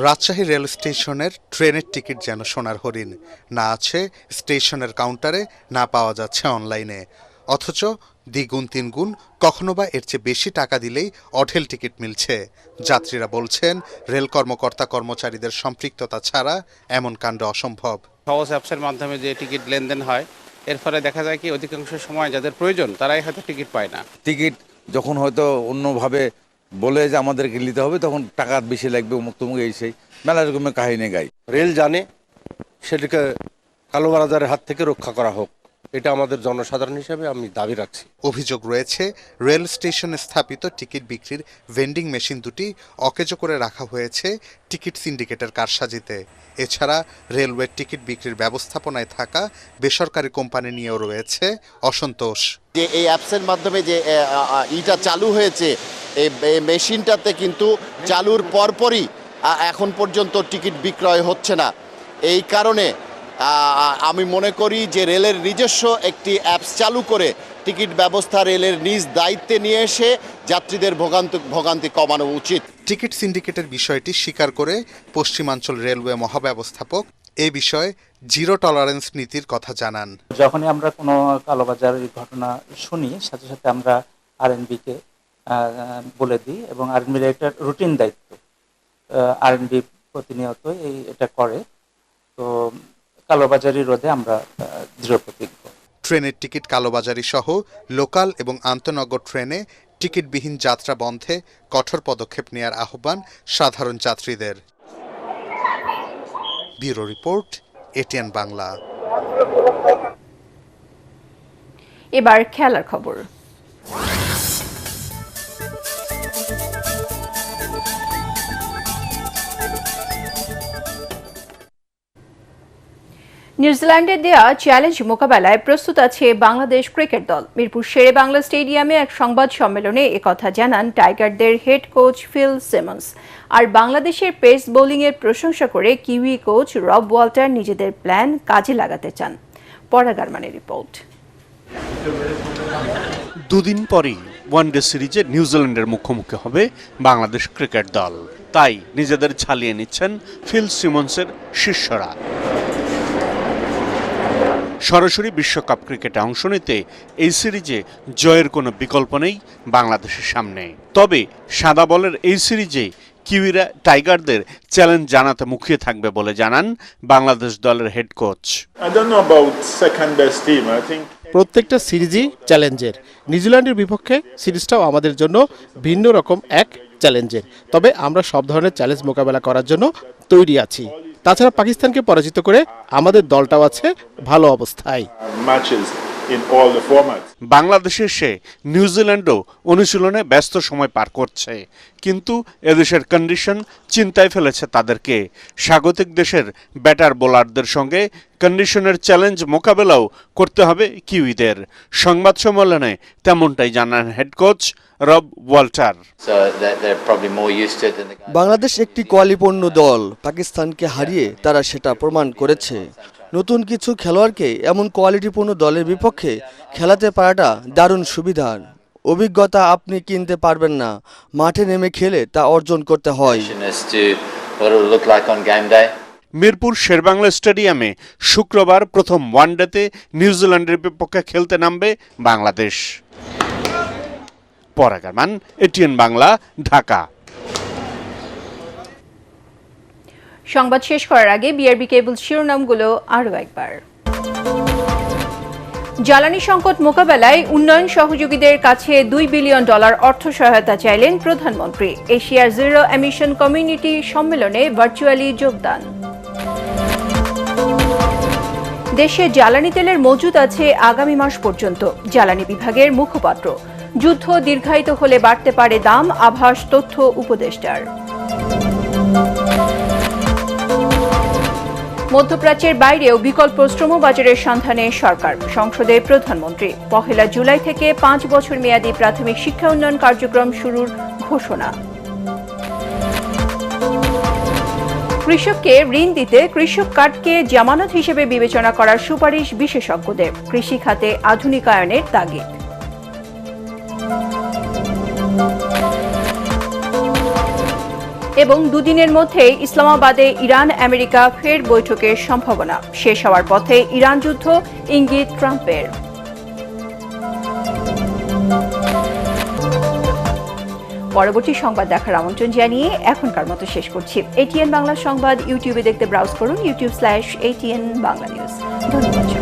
S19: রাজশাহী রেল স্টেশনের ট্রেনের টিকিট যেন সোনার হরিণ, না আছে স্টেশনের কাউন্টারে, না পাওয়া যাচ্ছে অনলাইনে। অথচ দ্বিগুণ তিনগুণ, কখনো বা এর চেয়ে বেশি টাকা দিলেই অঢেল টিকিট মিলছে। যাত্রীরা বলছেন, রেল কর্মকর্তা কর্মচারীদের সম্পৃক্ততা ছাড়া এমন কাণ্ড অসম্ভব।
S10: সহজ অ্যাপসের মাধ্যমে যে টিকিট লেনদেন হয়, এর ফলে দেখা যায় কি অধিকাংশ সময় যাদের প্রয়োজন তারাই হয়তো টিকিট পায় না।
S11: টিকিট যখন হয়তো অন্যভাবে বলে যে আমাদেরকে নিতে হবে, তখন টাকা বেশি লাগবে, অমুক তমুক এই সেই মেলা রকমের কাহিনী গাই।
S24: রেল জানে সেটাকে কালোবাজারের হাত থেকে রক্ষা করা হোক, এটা আমাদের জনসাধারণ হিসেবে আমি দাবি রাখছি।
S19: অভিযোগ রয়েছে, রেল স্টেশনে স্থাপিত টিকিট বিক্রির ভেন্ডিং মেশিন দুটি অকেজো করে রাখা হয়েছে টিকিট সিন্ডিকেটের কারসাজিতে। এছাড়া রেলওয়ের টিকিট বিক্রির ব্যবস্থাপনায় থাকা বেসরকারি কোম্পানি নিয়েও রয়েছে অসন্তোষ।
S25: যে এই অ্যাপসের মাধ্যমে যে ইটা চালু হয়েছে, এই মেশিনটাতে কিন্তু চালুর পরপরই এখন পর্যন্ত টিকিট বিক্রয় হচ্ছে না। এই কারণে আমি মনে করি যে রেলের নিজস্ব একটি অ্যাপস চালু করে টিকিট ব্যবস্থা রেলের নিজ দায়িত্বে নিয়ে এসে যাত্রীদের ভোগান্তি কমানো উচিত।
S19: টিকিট সিন্ডিকেটের বিষয়টি স্বীকার করে পশ্চিমাঞ্চল রেলওয়ে মহাব্যবস্থাপক এ বিষয়ে জিরো টলারেন্স নীতির কথা জানান।
S26: যখনই আমরা কোনো কালোবাজারের ঘটনা শুনি, সাথে সাথে আমরা আরএনবিকে বলে দিই, এবং আরএনবির একটা রুটিন দায়িত্ব, আরএনবি প্রতিনিয়ত এটা করে। তো কালোবাজারি রোধে আমরা দৃঢ় প্রতিজ্ঞ।
S19: ট্রেনের টিকিট কালোবাজারি সহ লোকাল এবং আন্তনগর ট্রেনে টিকিটবিহীন যাত্রা বন্ধে কঠোর পদক্ষেপ নেওয়ার আহ্বান সাধারণ যাত্রীদের। Bureau report, ATN Bangla.
S1: এবার খেলার খবর। নিউজিল্যান্ডের দেয়া চ্যালেঞ্জ মোকাবেলায় প্রস্তুত আছে বাংলাদেশ ক্রিকেট দল। মিরপুর শেরে বাংলা স্টেডিয়ামে এক সংবাদ সম্মেলনে একথা জানান টাইগারদের হেড কোচ ফিল সিমন্স। আর বাংলাদেশের পেস বোলিংয়ের প্রশংসা করে কিউই কোচ রব ওয়াল্টার নিজেদের প্ল্যান কাজে লাগাতে চান। পরাগারমানের রিপোর্ট।
S27: দুদিন পরেই ওয়ানডে সিরিজে নিউজিল্যান্ডের মুখোমুখি হবে বাংলাদেশ ক্রিকেট দল, তাই নিজেদের ছালিয়ে নিচ্ছেন ফিল সিমন্সের শিষ্যরা। সরাসরি বিশ্বকাপ ক্রিকেটে অংশ নিতে এই সিরিজে জয়ের কোনো বিকল্প নেই বাংলাদেশের সামনে। তবে সাদা বলের এই সিরিজে কিউইরা টাইগারদের চ্যালেঞ্জ জানাতে মুখিয়ে থাকবে বলে জানান বাংলাদেশ দলের হেড কোচ।
S2: প্রত্যেকটা সিরিজই চ্যালেঞ্জের। নিউজিল্যান্ডের বিপক্ষে সিরিজটাও আমাদের জন্য ভিন্ন রকম এক চ্যালেঞ্জের, তবে আমরা সব ধরনের চ্যালেঞ্জ মোকাবেলা করার জন্য তৈরি আছি। তাছাড়া পাকিস্তানকে পরাজিত করে আমাদের দলটাও আছে ভালো অবস্থায়।
S27: বাংলাদেশের সে নিউজিল্যান্ডও অনুশীলনে ব্যস্ত সময় পার করছে, কিন্তু এদেশের কন্ডিশন চিন্তায় ফেলেছে তাদেরকে। স্বাগতিক দেশের ব্যাটার বোলারদের সঙ্গে কন্ডিশনের চ্যালেঞ্জ মোকাবেলাও করতে হবে কিউইদের। সংবাদ সম্মেলনে তেমনটাই জানান হেড কোচ রব ওয়াল্টার।
S4: বাংলাদেশ একটি কোয়ালিপূর্ণ দল, পাকিস্তানকে হারিয়ে তারা সেটা প্রমাণ করেছে। নতুন কিছু খেলোয়াড়কে এমন কোয়ালিটিপূর্ণ দলের বিপক্ষে খেলাতে পারাটা দারুণ সুবিধার। অভিজ্ঞতা আপনি কিনতে পারবেন না, মাঠে নেমে খেলে তা অর্জন করতে হয়।
S27: মিরপুর শেরবাংলা স্টেডিয়ামে শুক্রবার প্রথম ওয়ানডেতে নিউজিল্যান্ডের বিপক্ষে খেলতে নামবে বাংলাদেশ। পরাগ আরমান, এটিএন বাংলা, ঢাকা।
S1: সংবাদ শেষ করার আগে বিআরবি কেবল শিরোনামগুলো আরও একবার। জ্বালানি সংকট মোকাবেলায় উন্নয়ন সহযোগীদের কাছে $2 বিলিয়ন অর্থ সহায়তা চাইলেন প্রধানমন্ত্রী। এশিয়ার জিরো এমিশন কমিউনিটি সম্মেলনে ভার্চুয়ালি যোগদান। দেশে জ্বালানি তেলের মজুদ আছে আগামী মাস পর্যন্ত, জ্বালানি বিভাগের মুখপাত্র। যুদ্ধ দীর্ঘায়িত হলে বাড়তে পারে দাম, আভাস তথ্য উপদেষ্টার। মধ্যপ্রাচ্যের বাইরেও বিকল্প শ্রমবাজারের সন্ধানে সরকার, সংসদে প্রধানমন্ত্রী। 1 জুলাই থেকে 5 বছর মেয়াদী প্রাথমিক শিক্ষা উন্নয়ন কার্যক্রম শুরুর ঘোষণা। কৃষককে ঋণ দিতে কৃষক কার্ডকে জামানত হিসেবে বিবেচনা করার সুপারিশ বিশেষজ্ঞদের। কৃষি খাতে আধুনিকায়নের তাগিদ। এবং দুদিনের মধ্যে ইসলামাবাদে ইরান আমেরিকা ফের বৈঠকের সম্ভাবনা। শেষ হওয়ার পথে ইরান যুদ্ধ, ইঙ্গিত ট্রাম্পের। পরবর্তী সংবাদ দেখার আমন্ত্রণ জানিয়ে এখনকার মতো শেষ করছি। এটিএন বাংলা সংবাদ ইউটিউবে দেখতে ব্রাউজ করুন youtube.com/ATN Bangla News। ধন্যবাদ।